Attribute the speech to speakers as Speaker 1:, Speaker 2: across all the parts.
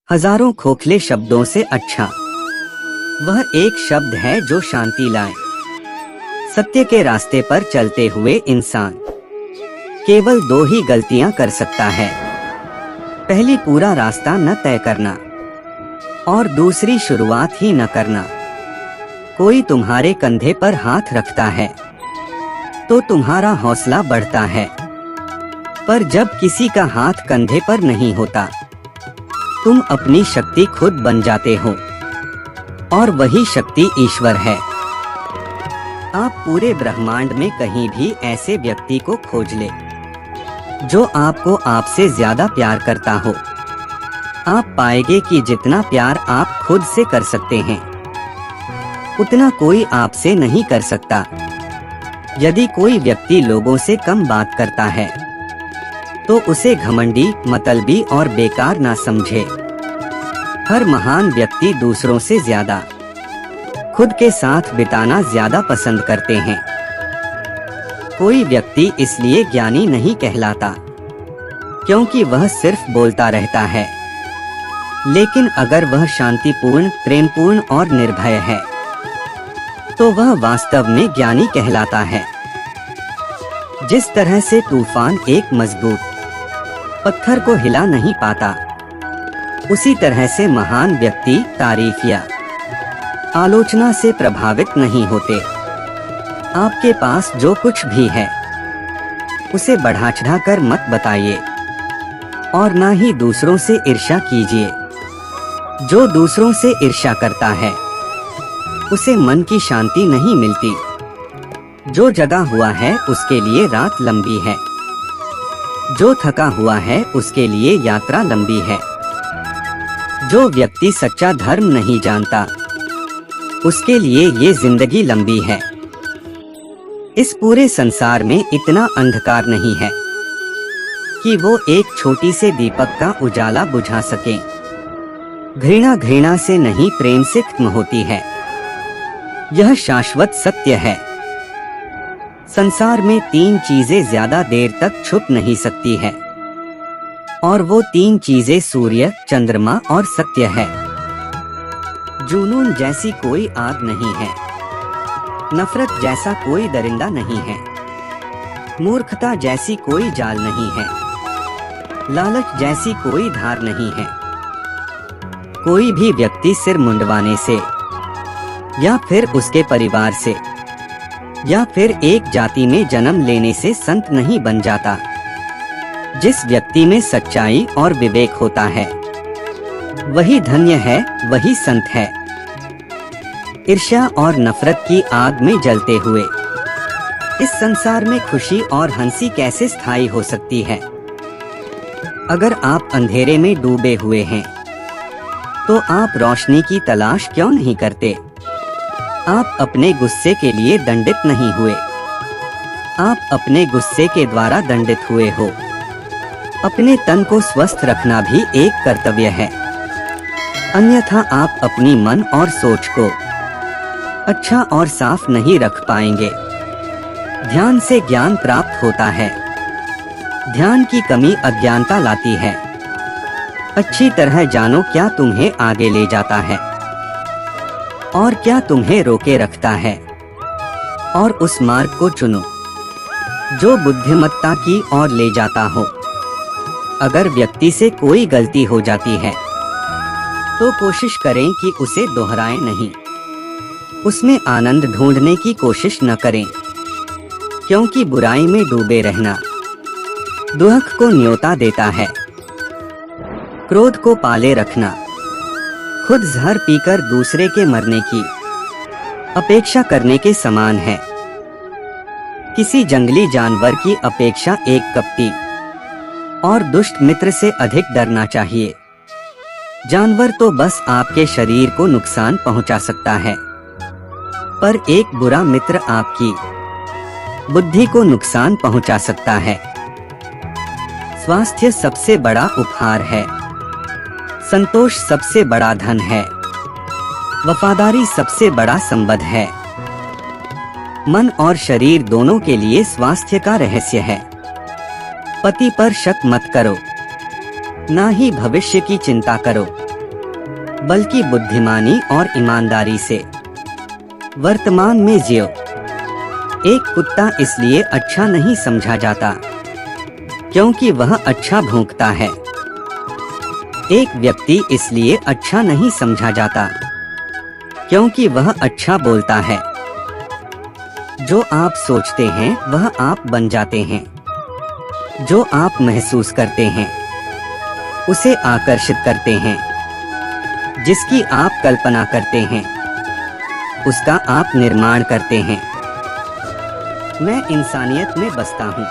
Speaker 1: हजारों खोखले शब्दों से अच्छा वह एक शब्द है जो शांति लाए। सत्य के रास्ते पर चलते हुए इंसान केवल दो ही गलतियां कर सकता है। पहली, पूरा रास्ता न तय करना, और दूसरी, शुरुआत ही न करना। कोई तुम्हारे कंधे पर हाथ रखता है तो तुम्हारा हौसला बढ़ता है, पर जब किसी का हाथ कंधे पर नहीं होता, तुम अपनी शक्ति खुद बन जाते हो, और वही शक्ति ईश्वर है। आप पूरे ब्रह्मांड में कहीं भी ऐसे व्यक्ति को खोज ले जो आपको आपसे ज्यादा प्यार करता हो। आप पाएंगे कि जितना प्यार आप खुद से कर सकते हैं, उतना कोई आपसे नहीं कर सकता। यदि कोई व्यक्ति लोगों से कम बात करता है तो उसे घमंडी, मतलबी और बेकार ना समझे। हर महान व्यक्ति दूसरों से ज्यादा खुद के साथ बिताना ज्यादा पसंद करते हैं। कोई व्यक्ति इसलिए ज्ञानी नहीं कहलाता क्योंकि वह सिर्फ बोलता रहता है, लेकिन अगर वह शांतिपूर्ण, प्रेमपूर्ण और निर्भय है तो वह वास्तव में ज्ञानी कहलाता है। जिस तरह से तूफान एक मजबूत पत्थर को हिला नहीं पाता, उसी तरह से महान व्यक्ति तारीफ या आलोचना से प्रभावित नहीं होते। आपके पास जो कुछ भी है उसे बढ़ा चढ़ाकर मत बताइए, और ना ही दूसरों से ईर्ष्या कीजिए। जो दूसरों से ईर्ष्या करता है उसे मन की शांति नहीं मिलती। जो जगा हुआ है उसके लिए रात लंबी है, जो थका हुआ है उसके लिए यात्रा लंबी है। जो व्यक्ति सच्चा धर्म नहीं जानता, उसके लिए ये जिंदगी लंबी है। इस पूरे संसार में इतना अंधकार नहीं है कि वो एक छोटी से दीपक का उजाला बुझा सके। घृणा घृणा से नहीं, प्रेम से खत्म होती है। यह शाश्वत सत्य है। संसार में तीन चीजें ज्यादा देर तक छुप नहीं सकती है, और वो तीन चीजें सूर्य, चंद्रमा और सत्य है। जुनून जैसी कोई आग नहीं है, नफरत जैसा कोई दरिंदा नहीं है, मूर्खता जैसी कोई जाल नहीं है, लालच जैसी कोई धार नहीं है। कोई भी व्यक्ति सिर मुंडवाने से, या फिर उसके परिवार से, या फिर एक जाति में जन्म लेने से संत नहीं बन जाता। जिस व्यक्ति में सच्चाई और विवेक होता है वही धन्य है, वही संत है। ईर्ष्या और नफरत की आग में जलते हुए इस संसार में खुशी और हंसी कैसे स्थायी हो सकती है? अगर आप अंधेरे में डूबे हुए हैं तो आप रोशनी की तलाश क्यों नहीं करते? आप अपने गुस्से के लिए दंडित नहीं हुए, आप अपने गुस्से के द्वारा दंडित हुए हो। अपने तन को स्वस्थ रखना भी एक कर्तव्य है, अन्यथा आप अपनी मन और सोच को अच्छा और साफ नहीं रख पाएंगे। ध्यान से ज्ञान प्राप्त होता है। ध्यान की कमी अज्ञानता लाती है। अच्छी तरह जानो क्या तुम्हें आगे ले जाता है और क्या तुम्हें रोके रखता है, और उस मार्ग को चुनो जो बुद्धिमत्ता की ओर ले जाता हो। अगर व्यक्ति से कोई गलती हो जाती है तो कोशिश करें कि उसे दोहराएं नहीं, उसमें आनंद ढूंढने की कोशिश न करें, क्योंकि बुराई में डूबे रहना दुख को न्योता देता है। क्रोध को पाले रखना खुद जहर पीकर दूसरे के मरने की अपेक्षा करने के समान है। किसी जंगली जानवर की अपेक्षा एक कपटी और दुष्ट मित्र से अधिक डरना चाहिए। जानवर तो बस आपके शरीर को नुकसान पहुंचा सकता है, पर एक बुरा मित्र आपकी बुद्धि को नुकसान पहुंचा सकता है। स्वास्थ्य सबसे बड़ा उपहार है, संतोष सबसे बड़ा धन है, वफादारी सबसे बड़ा संबंध है। मन और शरीर दोनों के लिए स्वास्थ्य का रहस्य है। पति पर शक मत करो, ना ही भविष्य की चिंता करो। बल्कि बुद्धिमानी और ईमानदारी से वर्तमान में जियो। एक कुत्ता इसलिए अच्छा नहीं समझा जाता क्योंकि वह अच्छा भौंकता है। एक व्यक्ति इसलिए अच्छा नहीं समझा जाता क्योंकि वह अच्छा बोलता है। जो आप सोचते हैं वह आप बन जाते हैं। जो आप महसूस करते हैं उसे आकर्षित करते हैं। जिसकी आप कल्पना करते हैं उसका आप निर्माण करते हैं। मैं इंसानियत में बसता हूँ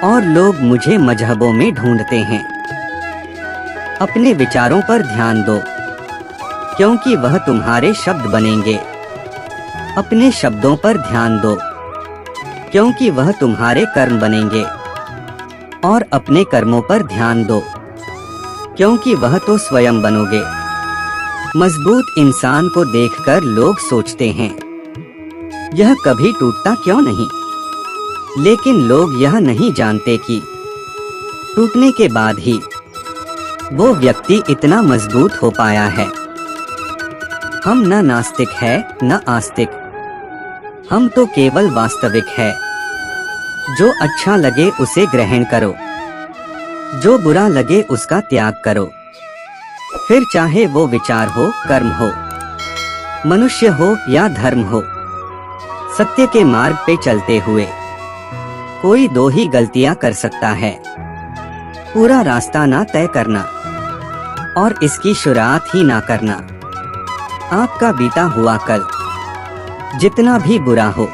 Speaker 1: और लोग मुझे मजहबों में ढूंढते हैं। अपने विचारों पर ध्यान दो क्योंकि वह तुम्हारे शब्द बनेंगे। अपने शब्दों पर ध्यान दो क्योंकि वह तुम्हारे कर्म बनेंगे। और अपने कर्मों पर ध्यान दो क्योंकि वह तो स्वयं बनोगे। मजबूत इंसान को देखकर लोग सोचते हैं यह कभी टूटता क्यों नहीं, लेकिन लोग यह नहीं जानते कि टूटने के बाद ही वो व्यक्ति इतना मजबूत हो पाया है। हम न नास्तिक है न आस्तिक, हम तो केवल वास्तविक है। जो अच्छा लगे उसे ग्रहण करो, जो बुरा लगे उसका त्याग करो। फिर चाहे वो विचार हो, कर्म हो, मनुष्य हो या धर्म हो, सत्य के मार्ग पे चलते हुए कोई दो ही गलतियां कर सकता है। पूरा रास्ता ना तय करना और इसकी शुरुआत ही ना करना। आपका बीता हुआ कल जितना भी बुरा हो,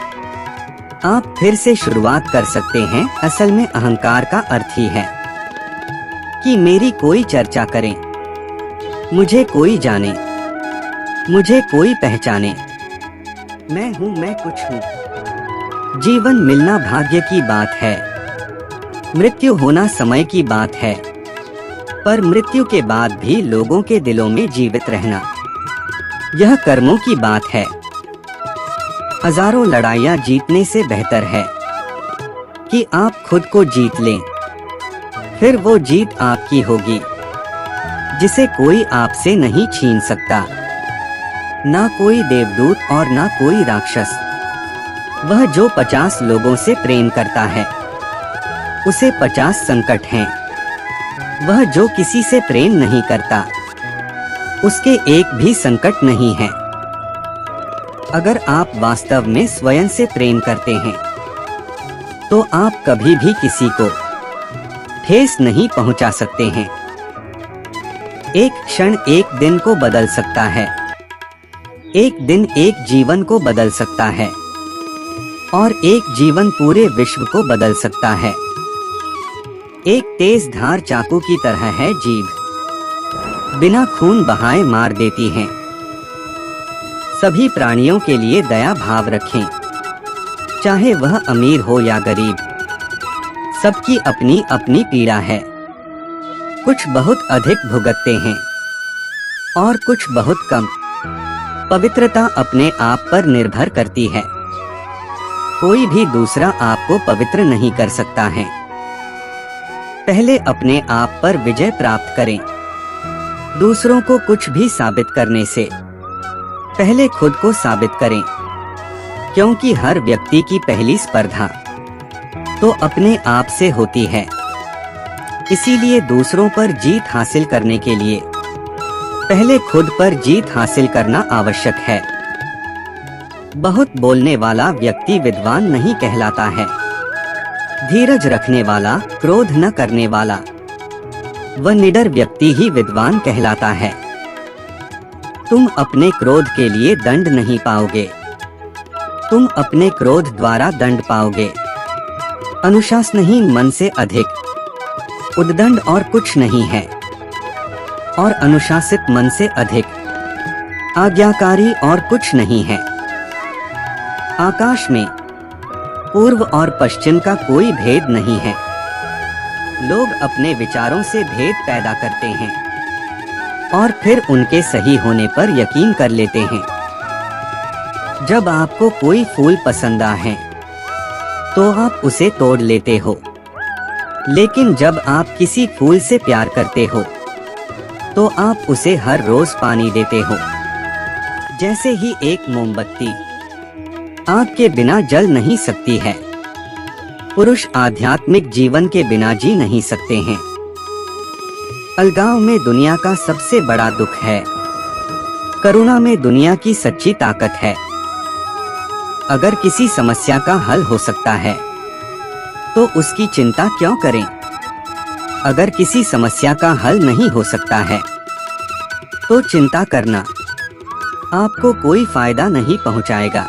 Speaker 1: आप फिर से शुरुआत कर सकते हैं। असल में अहंकार का अर्थ ही है कि मेरी कोई चर्चा करे, मुझे कोई जाने, मुझे कोई पहचाने। मैं हूँ, मैं कुछ हूँ। जीवन मिलना भाग्य की बात है, मृत्यु होना समय की बात है। पर मृत्यु के बाद भी लोगों के दिलों में जीवित रहना, यह कर्मों की बात है। हजारों लड़ाइयाँ जीतने से बेहतर है कि आप खुद को जीत लें। फिर वो जीत आपकी होगी जिसे कोई आपसे नहीं छीन सकता। ना कोई देवदूत और ना कोई राक्षस। वह जो 50 लोगों से प्रेम करता है उसे 50 संकट हैं। वह जो किसी से प्रेम नहीं करता उसके एक भी संकट नहीं है। अगर आप वास्तव में स्वयं से प्रेम करते हैं तो आप कभी भी किसी को ठेस नहीं पहुंचा सकते हैं। एक क्षण एक दिन को बदल सकता है, एक दिन एक जीवन को बदल सकता है और एक जीवन पूरे विश्व को बदल सकता है। एक तेज धार चाकू की तरह है जीभ, बिना खून बहाए मार देती है। सभी प्राणियों के लिए दया भाव रखें, चाहे वह अमीर हो या गरीब। सबकी अपनी अपनी पीड़ा है। कुछ बहुत अधिक भुगतते हैं और कुछ बहुत कम। पवित्रता अपने आप पर निर्भर करती है। कोई भी दूसरा आपको पवित्र नहीं कर सकता है। पहले अपने आप पर विजय प्राप्त करें। दूसरों को कुछ भी साबित करने से पहले खुद को साबित करें, क्योंकि हर व्यक्ति की पहली स्पर्धा तो अपने आप से होती है। इसीलिए दूसरों पर जीत हासिल करने के लिए पहले खुद पर जीत हासिल करना आवश्यक है। बहुत बोलने वाला व्यक्ति विद्वान नहीं कहलाता है। धीरज रखने वाला, क्रोध न करने वाला, वह निडर व्यक्ति ही विद्वान कहलाता है। तुम अपने क्रोध के लिए दंड नहीं पाओगे, तुम अपने क्रोध द्वारा दंड पाओगे। अनुशासनहीन मन से अधिक उद्दंड और कुछ नहीं है, और अनुशासित मन से अधिक आज्ञाकारी और कुछ नहीं है। आकाश में पूर्व और पश्चिम का कोई भेद नहीं है। लोग अपने विचारों से भेद पैदा करते हैं और फिर उनके सही होने पर यकीन कर लेते हैं। जब आपको कोई फूल पसंद है तो आप उसे तोड़ लेते हो, लेकिन जब आप किसी फूल से प्यार करते हो तो आप उसे हर रोज पानी देते हो। जैसे ही एक मोमबत्ती आग के बिना जल नहीं सकती है, पुरुष आध्यात्मिक जीवन के बिना जी नहीं सकते हैं। अलगाव में दुनिया का सबसे बड़ा दुख है, करुणा में दुनिया की सच्ची ताकत है। अगर किसी समस्या का हल हो सकता है तो उसकी चिंता क्यों करें? अगर किसी समस्या का हल नहीं हो सकता है तो चिंता करना आपको कोई फायदा नहीं पहुंचाएगा।